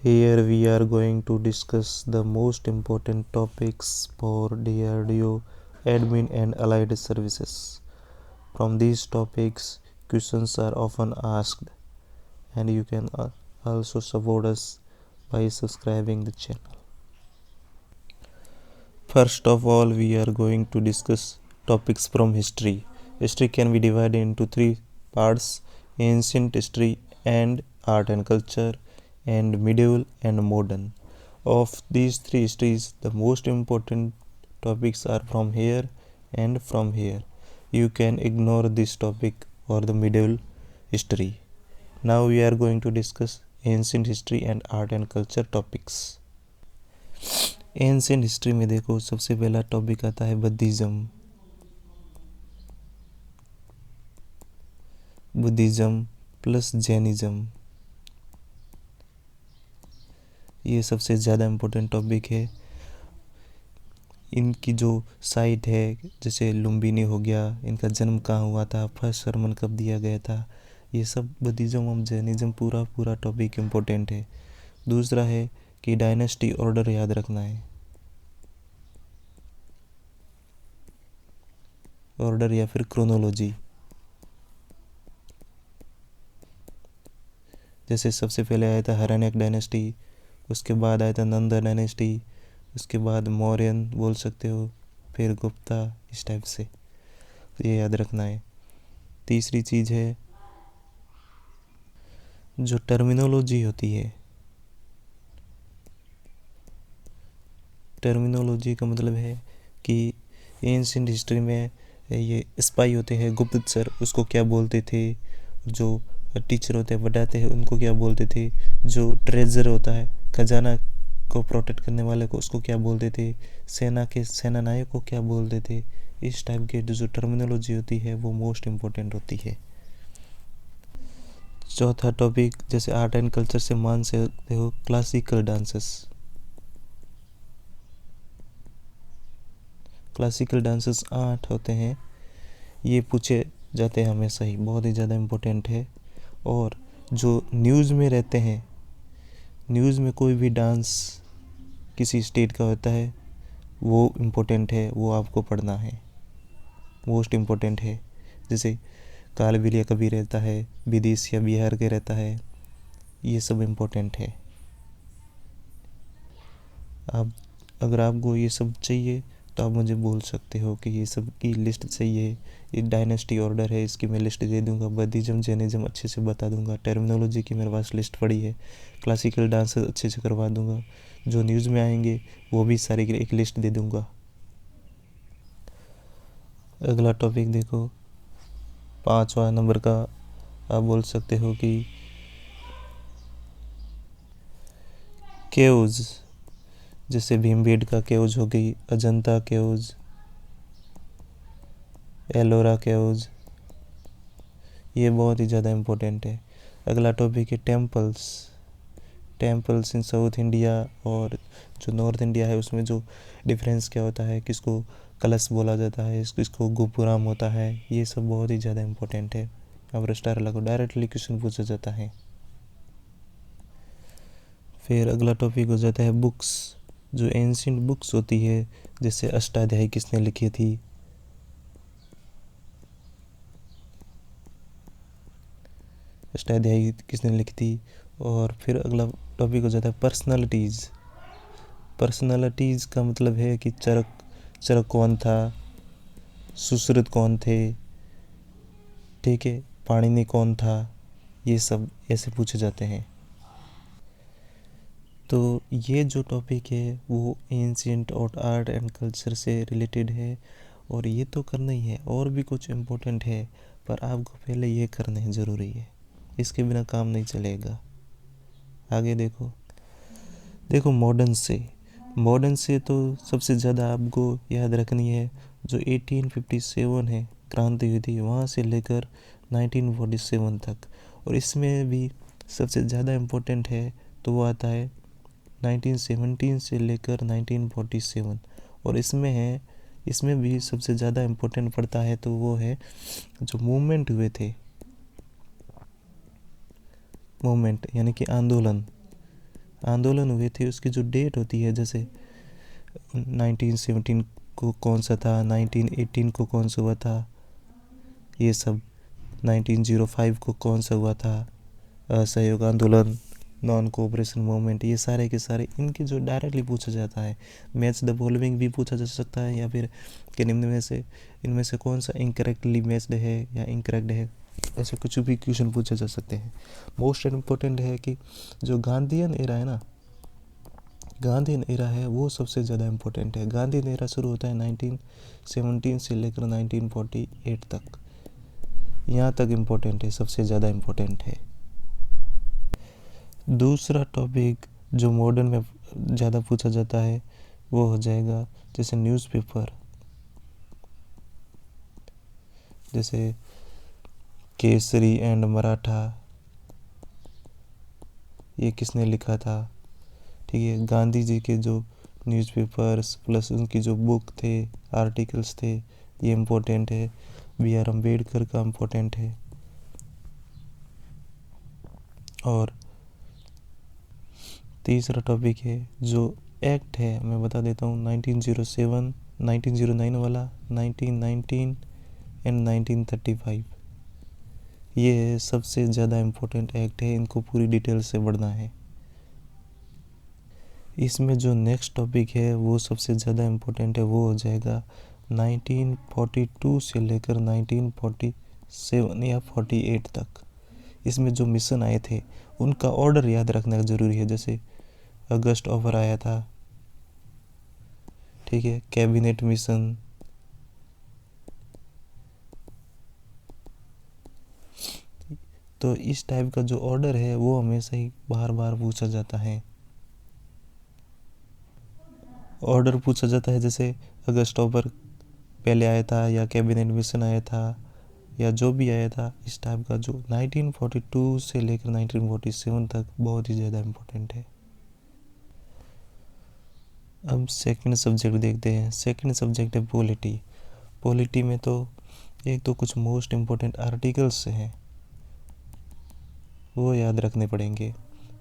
Here we are going to discuss the most important topics for DRDO admin and allied services. From these topics, questions are often asked, and you can also support us by subscribing the channel. First of all, we are going to discuss topics from history. History can be divided into three parts: ancient history and art and culture, and medieval and modern. Of these three histories, the most important topics are from here and from here. You can ignore this topic or the medieval history. Now we are going to discuss ancient history and art and culture topics. Ancient history में देखो, सबसे पहला topic आता है Buddhism plus Jainism. ये सबसे ज़्यादा important topic है। इनकी जो साइट है, जैसे लुम्बिनी हो गया, इनका जन्म कहाँ हुआ था, फर्स्ट सरमन कब दिया गया था, ये सब बुद्धिज़्म और जैनिज़्म पूरा टॉपिक इम्पोर्टेंट है। दूसरा है कि डायनेस्टी ऑर्डर याद रखना है, ऑर्डर या फिर क्रोनोलॉजी। जैसे सबसे पहले आया था हर्याणक डायनेस्टी, उसके बाद आया था नंदा डायनेस्टी, उसके बाद मौर्यन बोल सकते हो, फिर गुप्ता, इस टाइप से ये याद रखना है। तीसरी चीज़ है जो टर्मिनोलॉजी होती है। टर्मिनोलॉजी का मतलब है कि एंशिएंट हिस्ट्री में ये स्पाई होते हैं, गुप्तचर, उसको क्या बोलते थे, जो टीचर होते हैं, पढ़ाते हैं, उनको क्या बोलते थे, जो ट्रेजर होता है, खजाना को प्रोटेक्ट करने वाले को, उसको क्या बोलते थे, सेना के सेना नायक को क्या बोलते थे। इस टाइप के जो टर्मिनोलॉजी होती है वो मोस्ट इम्पोर्टेंट होती है। चौथा टॉपिक, जैसे आर्ट एंड कल्चर से मान सकते हो क्लासिकल डांसेस। क्लासिकल डांसेस 8 होते हैं, ये पूछे जाते हैं हमेशा ही, बहुत ही ज़्यादा इम्पोर्टेंट है। और जो न्यूज़ में रहते हैं, न्यूज़ में कोई भी डांस किसी स्टेट का होता है, वो इम्पोर्टेंट है, वो आपको पढ़ना है, मोस्ट इम्पोर्टेंट है। जैसे कालबेलिया कभी रहता है, विदेश या बिहार के रहता है, ये सब इम्पोर्टेंट है। आप अगर आपको ये सब चाहिए तो आप मुझे बोल सकते हो कि ये सब की लिस्ट चाहिए। ये डायनेस्टी ऑर्डर है, इसकी मैं लिस्ट दे दूंगा। बुद्धिज़्म जैनिज़्म अच्छे से बता दूंगा। टर्मिनोलॉजी की मेरे पास लिस्ट पड़ी है। क्लासिकल डांस अच्छे से करवा दूंगा। जो न्यूज़ में आएंगे वो भी सारे की एक लिस्ट दे दूंगा। अगला टॉपिक देखो, 5वां नंबर का, आप बोल सकते हो कि केव्स। जैसे भीमबेटका केव्स हो गई, अजंता केव्स, एलोरा केव्स, ये बहुत ही ज़्यादा इम्पोर्टेंट है। अगला टॉपिक है temples. Temples in south India और जो नॉर्थ इंडिया है उसमें जो डिफरेंस क्या होता है, किसको कलश बोला जाता है, किसको गोपुराम होता है, ये सब बहुत ही ज़्यादा इम्पोर्टेंट है। अब स्टार लगो, डायरेक्टली क्वेश्चन पूछा जाता है। फिर अगला टॉपिक हो जाता है बुक्स। जो एंशिएंट बुक्स होती है, जैसे अष्टाध्यायी किसने लिखी थी, अष्टाध्यायी किसने लिखी थी। और फिर अगला टॉपिक हो जाता है पर्सनालिटीज़। पर्सनालिटीज़ का मतलब है कि चरक कौन था, सुश्रुत कौन थे, ठीक है, पाणिनि कौन था, ये सब ऐसे पूछे जाते हैं। तो ये जो टॉपिक है वो एंशिएंट और आर्ट एंड कल्चर से रिलेटेड है, और ये तो करना ही है। और भी कुछ इम्पोर्टेंट है, पर आपको पहले ये करना है, ज़रूरी है, इसके बिना काम नहीं चलेगा। आगे देखो मॉडर्न से तो सबसे ज़्यादा आपको याद रखनी है जो 1857 है, क्रांति हुई थी, वहाँ से लेकर 1947 तक। और इसमें भी सबसे ज़्यादा इम्पोर्टेंट है तो वो आता है 1917 से लेकर 1947। और इसमें भी सबसे ज़्यादा इम्पोर्टेंट पड़ता है तो वो है जो मूवमेंट हुए थे, मूवमेंट यानी कि आंदोलन, आंदोलन हुए थे उसकी जो डेट होती है, जैसे 1917 को कौन सा था, 1918 को कौन सा हुआ था, ये सब 1905 को कौन सा हुआ था, असहयोग आंदोलन, नॉन कोऑपरेशन मूवमेंट, ये सारे के सारे इनकी जो डायरेक्टली पूछा जाता है। मैच द फॉलोइंग भी पूछा जा सकता है, या फिर कि निम्न में से इनमें से कौन सा इनकरेक्टली मैच्ड है या इनकरेक्ट है, ऐसे कुछ भी क्वेश्चन पूछे जा सकते हैं। मोस्ट इम्पोर्टेंट है कि जो गांधीयन एरा है ना, गांधीयन एरा है वो सबसे ज़्यादा इम्पोर्टेंट है। गांधीयन एरा शुरू होता है 1917 से लेकर 1948 तक, यहाँ तक इम्पोर्टेंट है, सबसे ज़्यादा इम्पोर्टेंट है। दूसरा टॉपिक जो मॉडर्न में ज़्यादा पूछा जाता है वो हो जाएगा जैसे न्यूज़पेपर, जैसे केसरी एंड मराठा, ये किसने लिखा था, ठीक है। गांधी जी के जो न्यूज़पेपर्स प्लस उनकी जो बुक थे, आर्टिकल्स थे, ये इम्पोर्टेंट है। बी आर अम्बेडकर का इम्पोर्टेंट है। और तीसरा टॉपिक है जो एक्ट है, मैं बता देता हूँ, 1907, 1909 वाला, 1919 एंड 1935, ये सबसे ज़्यादा इम्पोर्टेंट एक्ट है, इनको पूरी डिटेल से पढ़ना है। इसमें जो नेक्स्ट टॉपिक है वो सबसे ज़्यादा इम्पोर्टेंट है, वो हो जाएगा 1942 से लेकर 1947 या 48 तक। इसमें जो मिशन आए थे उनका ऑर्डर याद रखना ज़रूरी है। जैसे अगस्त ऑफर आया था, ठीक है, कैबिनेट मिशन, तो इस टाइप का जो ऑर्डर है वो हमेशा ही बार बार पूछा जाता है। ऑर्डर पूछा जाता है, जैसे अगस्त ऑफर पहले आया था या कैबिनेट मिशन आया था या जो भी आया था, इस टाइप का जो 1942 से लेकर 1947 तक बहुत ही ज़्यादा इम्पोर्टेंट है। अब सेकंड सब्जेक्ट देखते हैं। सेकंड सब्जेक्ट है पॉलिटी। पॉलिटी में तो एक तो कुछ मोस्ट इम्पोर्टेंट आर्टिकल्स हैं वो याद रखने पड़ेंगे,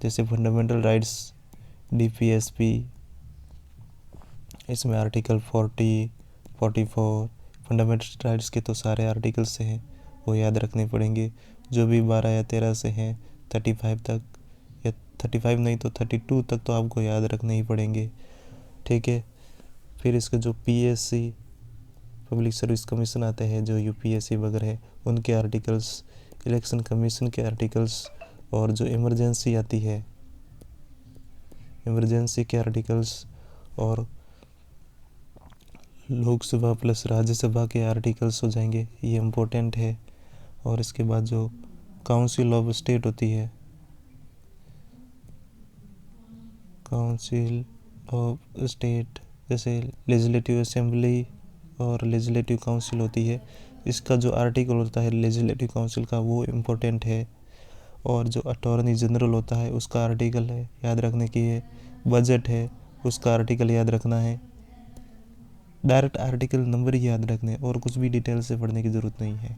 जैसे फंडामेंटल राइट्स, डीपीएसपी, इसमें आर्टिकल 40, 44, फंडामेंटल राइट्स के तो सारे आर्टिकल्स हैं वो याद रखने पड़ेंगे। जो भी 12 या 13 से हैं 35 तक, या 35 नहीं तो 32 तक तो आपको याद रखने ही पड़ेंगे, ठीक है। फिर इसके जो पीएससी, पब्लिक सर्विस कमीशन आते हैं, जो यूपीएससी वगैरह है, उनके आर्टिकल्स, इलेक्शन कमीशन के आर्टिकल्स, और जो इमरजेंसी आती है, इमरजेंसी के आर्टिकल्स, और लोकसभा प्लस राज्यसभा के आर्टिकल्स हो जाएंगे, ये इम्पोर्टेंट है। और इसके बाद जो काउंसिल ऑफ स्टेट होती है, काउंसिल ऑफ स्टेट, जैसे लेजिस्लेटिव असेंबली और लेजिस्लेटिव काउंसिल होती है, इसका जो आर्टिकल होता है लेजिस्लेटिव काउंसिल का वो इम्पोर्टेंट है। और जो अटॉर्नी जनरल होता है उसका आर्टिकल है याद रखने की है। बजट है उसका आर्टिकल याद रखना है। डायरेक्ट आर्टिकल नंबर ही याद रखने, और कुछ भी डिटेल से पढ़ने की ज़रूरत नहीं है।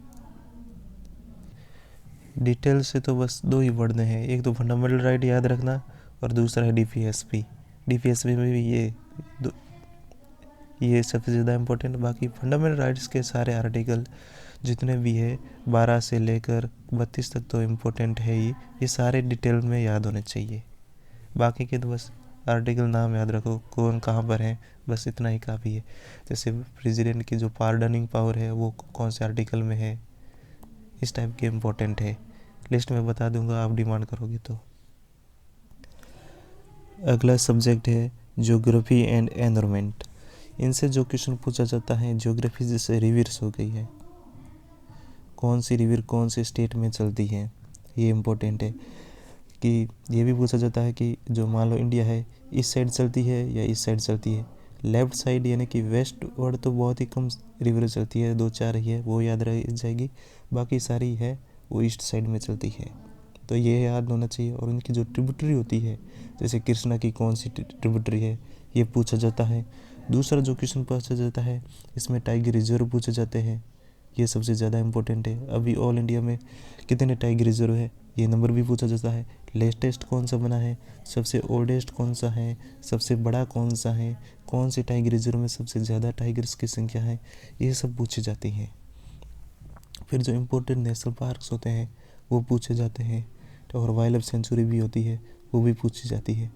डिटेल से तो बस दो ही पढ़ने हैं, एक तो फंडामेंटल राइट याद रखना और दूसरा है डीपीएसपी। डीपीएसपी में भी ये सबसे ज़्यादा इम्पोर्टेंट। बाकी फंडामेंटल राइट्स के सारे आर्टिकल जितने भी है 12 से लेकर 32 तक तो इम्पोर्टेंट है ही, ये सारे डिटेल में याद होने चाहिए। बाकी के तो बस आर्टिकल नाम याद रखो, कौन कहाँ पर है, बस इतना ही काफ़ी है। जैसे प्रेसिडेंट की जो पार्डनिंग पावर है वो कौन से आर्टिकल में है, इस टाइप के इम्पोर्टेंट है। लिस्ट में बता दूंगा आप डिमांड करोगे तो। अगला सब्जेक्ट है ज्योग्राफी एंड एनवायरनमेंट। इनसे जो क्वेश्चन पूछा जाता है, ज्योग्राफी जैसे रिवर्स हो गई है, कौन सी रिवर कौन से स्टेट में चलती है, ये इम्पोर्टेंट है। कि ये भी पूछा जाता है कि जो मान लो इंडिया है, इस साइड चलती है या इस साइड चलती है। लेफ़्ट साइड यानी कि वेस्ट वर्ड तो बहुत ही कम रिवर चलती है, 2-4 ही है, वो याद रह जाएगी। बाकी सारी है वो ईस्ट साइड में चलती है, तो ये याद होना चाहिए। और उनकी जो ट्रिब्यूटरी होती है, जैसे कृष्णा की कौन सी ट्रिब्यूटरी है, ये पूछा जाता है। दूसरा जो क्वेश्चन पूछा जाता है, इसमें टाइगर रिजर्व पूछे जाते हैं, ये सबसे ज़्यादा इम्पोर्टेंट है। अभी ऑल इंडिया में कितने टाइगर रिजर्व है ये नंबर भी पूछा जाता है। लेटेस्ट कौन सा बना है, सबसे ओल्डेस्ट कौन सा है, सबसे बड़ा कौन सा है, कौन से टाइगर रिजर्व में सबसे ज़्यादा टाइगर्स की संख्या है, ये सब पूछी जाती हैं। फिर जो इम्पोर्टेंट नेशनल पार्क्स होते हैं वो पूछे जाते हैं, और वाइल्ड लाइफ सेंचुरी भी होती है वो भी पूछी जाती है।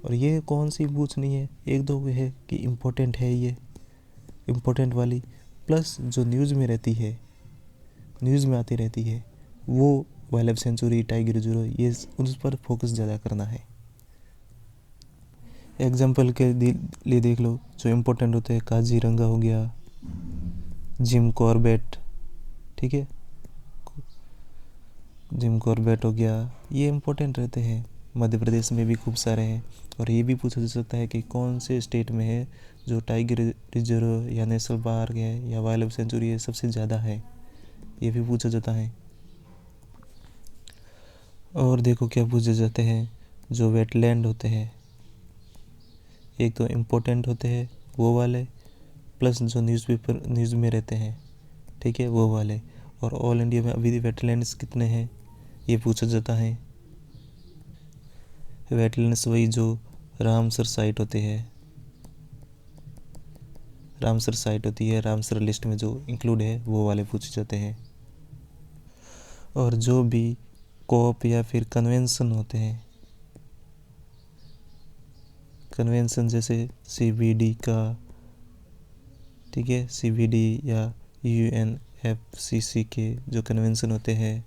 और ये कौन सी पूछनी है, एक दो है कि इम्पोर्टेंट है, ये इम्पोर्टेंट वाली, प्लस जो न्यूज़ में रहती है, न्यूज़ में आती रहती है, वो wild life sanctuary, tiger reserve, ये उस पर फोकस ज़्यादा करना है। एग्जाम्पल के लिए देख लो, जो इम्पोर्टेंट होते हैं काजीरंगा हो गया, जिम कॉर्बेट, ठीक है, जिम कॉर्बेट हो गया, ये इम्पोर्टेंट रहते हैं। मध्य प्रदेश में भी खूब सारे हैं। और ये भी पूछा जा सकता है कि कौन से स्टेट में है जो टाइगर रिजर्व या नेशनल पार्क है या वाइल्ड लाइफ सेंचुरी है सबसे ज़्यादा है, ये भी पूछा जाता है। और देखो क्या पूछे जाते हैं, जो वेटलैंड होते हैं, एक तो इम्पोर्टेंट होते हैं वो वाले, प्लस जो न्यूज़ में रहते हैं, ठीक है, वो वाले। और ऑल इंडिया में अभी वेटलैंड्स कितने हैं ये पूछा जाता है। वेटलैंड्स वही जो रामसर साइट होती है, रामसर साइट होती है, रामसर लिस्ट में जो इंक्लूड है वो वाले पूछे जाते हैं। और जो भी कॉप या फिर कन्वेंशन होते हैं, कन्वेंशन जैसे CBD का, ठीक है, CBD या UNFCCC के जो कन्वेंशन होते हैं,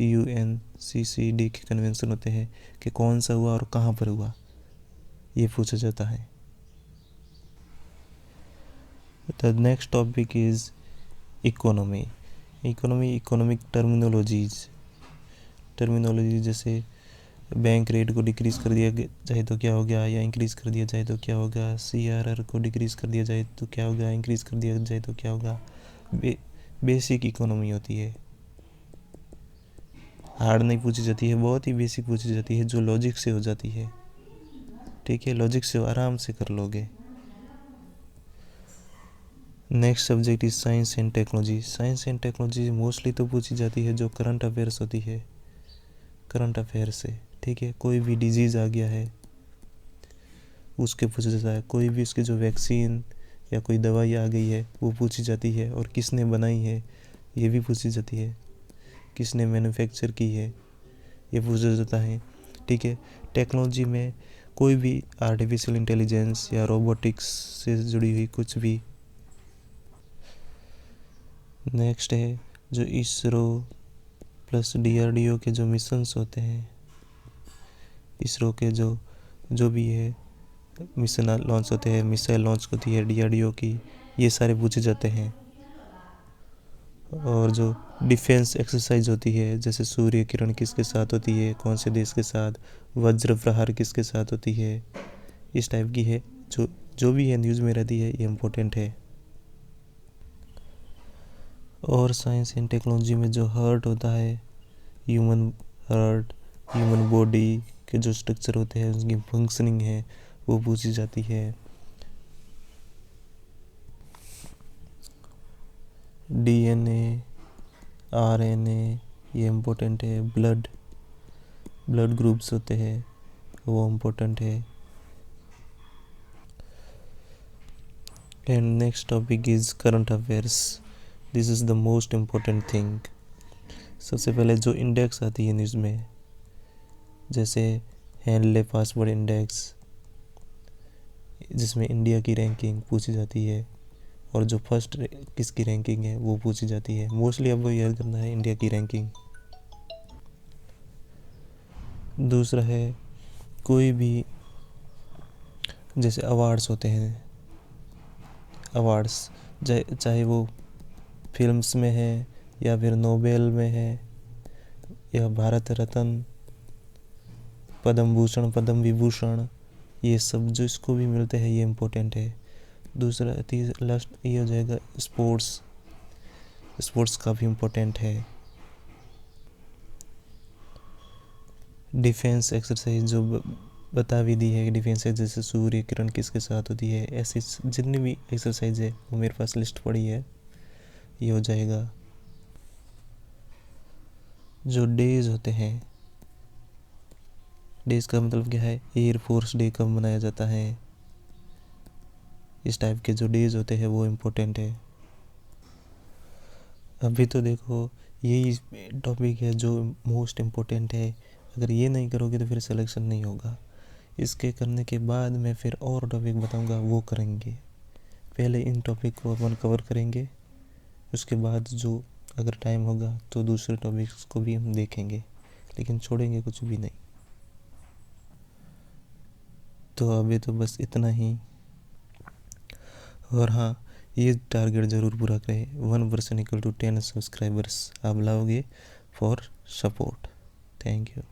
UNCCD के कन्वेंशन होते हैं कि कौन सा हुआ और कहाँ पर हुआ, ये पूछा जाता है। The next topic is economy. Economic terminology जैसे बैंक रेट को डिक्रीज़ कर दिया जाए तो क्या हो गया, या इंक्रीज़ कर दिया जाए तो क्या होगा, CRR को डिक्रीज़ कर दिया जाए तो क्या होगा, इंक्रीज़ कर दिया जाए तो क्या होगा। बेसिक इकोनॉमी होती है, हार्ड नहीं पूछी जाती है, बहुत ही बेसिक पूछी जाती है, जो लॉजिक से हो जाती है, ठीक है, लॉजिक से आराम से कर लोगे। Next subject is science and technology. Science and technology mostly तो पूछी जाती है जो करंट अफेयर्स होती है, करंट अफेयर से, ठीक है, कोई भी डिजीज़ आ गया है उसके पूछा जाता है, कोई भी उसकी जो वैक्सीन या कोई दवाई आ गई है वो पूछी जाती है, और किसने बनाई है ये भी पूछी जाती है, किसने मैन्युफैक्चर की है ये पूछा जाता है, ठीक है। टेक्नोलॉजी में कोई भी आर्टिफिशियल इंटेलिजेंस या रोबोटिक्स से जुड़ी हुई कुछ भी। नेक्स्ट है जो इसरो प्लस DRDO के जो मिशंस होते हैं, इसरो के जो भी है मिशन लॉन्च होते हैं, मिसाइल लॉन्च होती है DRDO की, ये सारे पूछे जाते हैं। और जो डिफेंस एक्सरसाइज होती है, जैसे सूर्य किरण किसके साथ होती है, कौन से देश के साथ, वज्र प्रहार किसके साथ होती है, इस टाइप की है, जो भी है न्यूज़ में रहती है, ये इम्पोर्टेंट है। और साइंस एंड टेक्नोलॉजी में जो हार्ट होता है, ह्यूमन हार्ट, ह्यूमन बॉडी के जो स्ट्रक्चर होते हैं उसकी फंक्शनिंग है वो पूछी जाती है। DNA, RNA, ये इम्पोर्टेंट है। ब्लड ग्रुप्स होते हैं वो इम्पोर्टेंट है। And next topic is current affairs. This is the most important thing. सबसे पहले जो इंडेक्स आती है न्यूज़ में, जैसे हैंडले पासवर्ड इंडेक्स, जिसमें इंडिया की रैंकिंग पूछी जाती है, और जो फर्स्ट किसकी रैंकिंग है वो पूछी जाती है। मोस्टली आपको याद करना है इंडिया की रैंकिंग। दूसरा है कोई भी जैसे अवार्ड्स होते हैं, अवार्ड्स चाहे वो फिल्म्स में है या फिर नोबेल में है या भारत रत्न, पद्म भूषण, पद्म विभूषण, ये सब जो इसको भी मिलते हैं ये इम्पोर्टेंट है। दूसरा लास्ट ये हो जाएगा स्पोर्ट्स काफ़ी इम्पोर्टेंट है। डिफेंस एक्सरसाइज जो बता भी दी है, डिफेंस जैसे सूर्य किरण किसके साथ होती है, ऐसी जितनी भी एक्सरसाइज है वो मेरे पास लिस्ट पड़ी है, ये हो जाएगा। जो डेज होते हैं, डेज का मतलब क्या है, एयर फोर्स डे कब मनाया जाता है, इस टाइप के जो डेज होते हैं वो इम्पोर्टेंट है। अभी तो देखो यही टॉपिक है जो मोस्ट इम्पोर्टेंट है, अगर ये नहीं करोगे तो फिर सिलेक्शन नहीं होगा। इसके करने के बाद मैं फिर और टॉपिक बताऊंगा, वो करेंगे। पहले इन टॉपिक को अपन कवर करेंगे, उसके बाद जो अगर टाइम होगा तो दूसरे टॉपिक्स को भी हम देखेंगे, लेकिन छोड़ेंगे कुछ भी नहीं। तो अभी तो बस इतना ही। और हाँ, ये टारगेट ज़रूर पूरा करें, 1 पर्सन = 10 सब्सक्राइबर्स आप लाओगे फॉर सपोर्ट। Thank you.